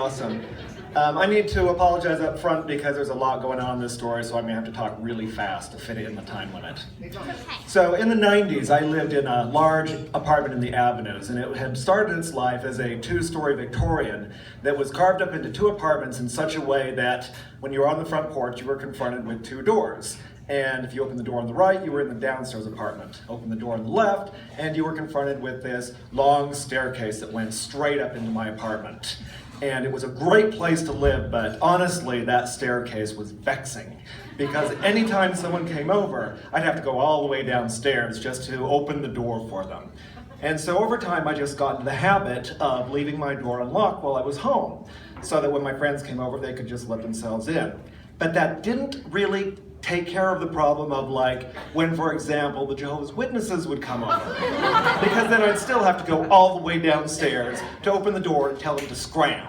awesome. I need to apologize up front because there's a lot going on in this story, so I'm going to have to talk really fast to fit it in the time limit. So in the 90s, I lived in a large apartment in the Avenues, and it had started its life as a two-story Victorian that was carved up into two apartments in such a way that when you were on the front porch, you were confronted with two doors. And if you opened the door on the right, you were in the downstairs apartment. Open the door on the left, and you were confronted with this long staircase that went straight up into my apartment. And it was a great place to live, but honestly, that staircase was vexing. Because anytime someone came over, I'd have to go all the way downstairs just to open the door for them. And so over time, I just got into the habit of leaving my door unlocked while I was home, so that when my friends came over, they could just let themselves in. But that didn't really take care of the problem of, like, when, for example, the Jehovah's Witnesses would come over. Because then I'd still have to go all the way downstairs to open the door and tell them to scram.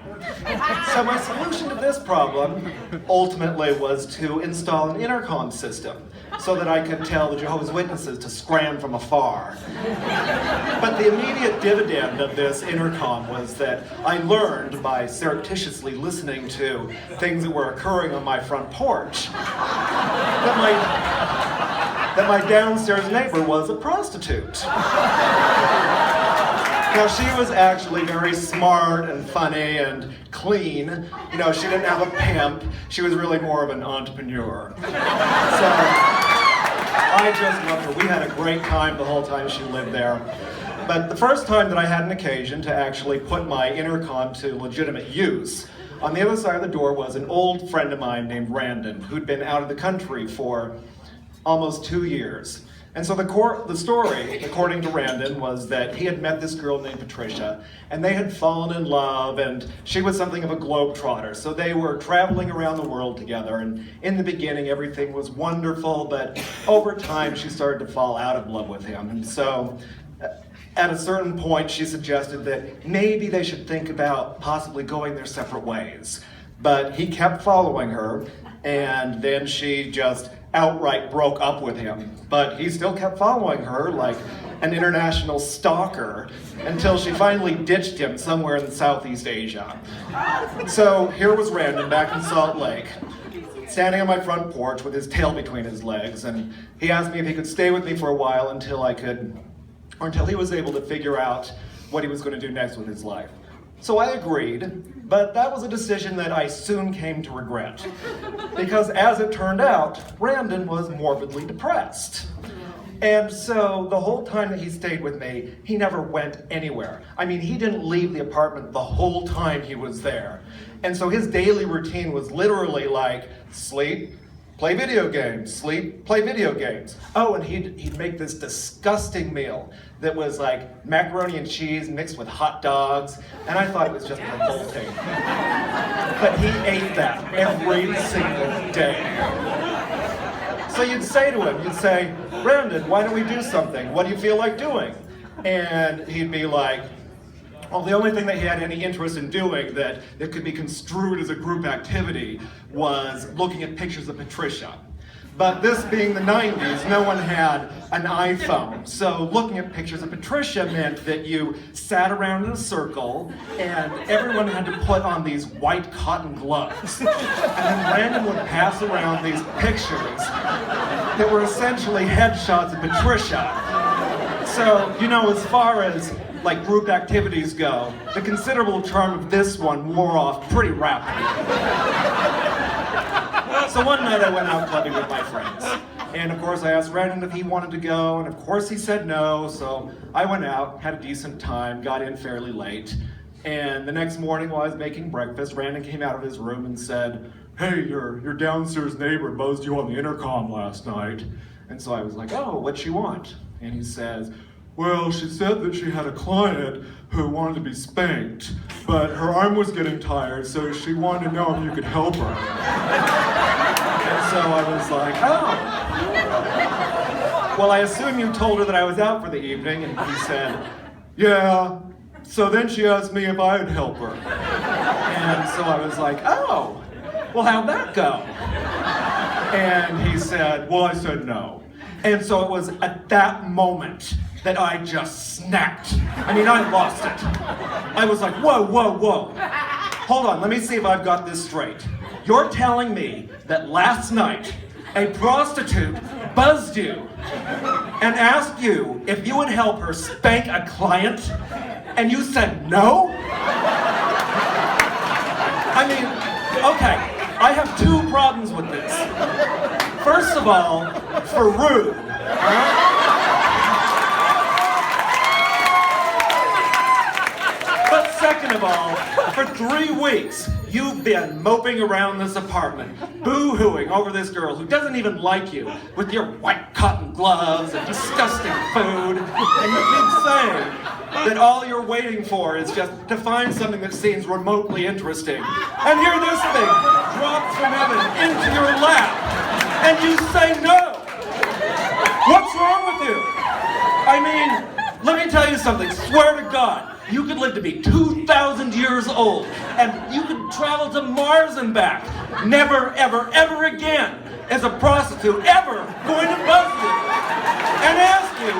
So my solution to this problem ultimately was to install an intercom system so that I could tell the Jehovah's Witnesses to scram from afar. But the immediate dividend of this intercom was that I learned by surreptitiously listening to things that were occurring on my front porch that my downstairs neighbor was a prostitute. Now, she was actually very smart and funny and clean. You know, she didn't have a pimp. She was really more of an entrepreneur. So I just loved her. We had a great time the whole time she lived there. But the first time that I had an occasion to actually put my intercom to legitimate use, on the other side of the door was an old friend of mine named Randolph, who'd been out of the country for almost 2 years. And so the story, according to Randolph, was that he had met this girl named Patricia, and they had fallen in love, and she was something of a globetrotter. So they were traveling around the world together, and in the beginning everything was wonderful, but over time she started to fall out of love with him. And so at a certain point she suggested that maybe they should think about possibly going their separate ways. But he kept following her, and then she just outright broke up with him. But he still kept following her like an international stalker until she finally ditched him somewhere in Southeast Asia. So here was Randolph back in Salt Lake, standing on my front porch with his tail between his legs, and he asked me if he could stay with me for a while until he was able to figure out what he was going to do next with his life. So I agreed, but that was a decision that I soon came to regret. Because as it turned out, Brandon was morbidly depressed. And so the whole time that he stayed with me, he never went anywhere. I mean, he didn't leave the apartment the whole time he was there. And so his daily routine was literally like, sleep, play video games, sleep, play video games. Oh, and he'd make this disgusting meal that was like macaroni and cheese mixed with hot dogs, and I thought it was just revolting. But he ate that every single day. So you'd say to him, Brandon, why don't we do something? What do you feel like doing? And he'd be like, well, the only thing that he had any interest in doing that could be construed as a group activity was looking at pictures of Patricia. But this being the 90s, no one had an iPhone. So looking at pictures of Patricia meant that you sat around in a circle and everyone had to put on these white cotton gloves. And then Brandon would pass around these pictures that were essentially headshots of Patricia. So, you know, as far as like group activities go, the considerable charm of this one wore off pretty rapidly. So one night I went out clubbing with my friends. And of course I asked Randolph if he wanted to go, and of course he said no. So I went out, had a decent time, got in fairly late. And the next morning while I was making breakfast, Randolph came out of his room and said, hey, your downstairs neighbor buzzed you on the intercom last night. And so I was like, oh, what'd she want? And he says, well, she said that she had a client who wanted to be spanked, but her arm was getting tired, so she wanted to know if you could help her. And so I was like, oh. Well, I assume you told her that I was out for the evening, and he said, yeah. So then she asked me if I would help her. And so I was like, oh, well, how'd that go? And he said, well, I said no. And so it was at that moment that I just snapped. I mean, I lost it. I was like, whoa, whoa, whoa. hold on, let me see if I've got this straight. You're telling me that last night a prostitute buzzed you and asked you if you would help her spank a client, and you said no? I mean, okay, I have two problems with this. First of all, Fer Rude. But second of all, for 3 weeks, you've been moping around this apartment, boo-hooing over this girl who doesn't even like you, with your white cotton gloves and disgusting food, and you keep saying that all you're waiting for is just to find something that seems remotely interesting. And here this thing drops from heaven into your lap, and you say no! What's wrong with you? I mean, let me tell you something, swear to God, you could live to be 2,000 years old, and you could travel to Mars and back. Never, ever, ever again is a prostitute ever going to buzz you and ask you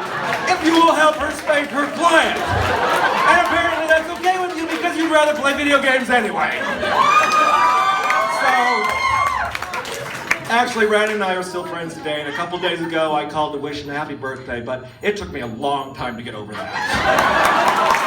if you will help her spank her client. And apparently that's okay with you because you'd rather play video games anyway. So, actually, Randy and I are still friends today, and a couple days ago I called to wish him a happy birthday, but it took me a long time to get over that.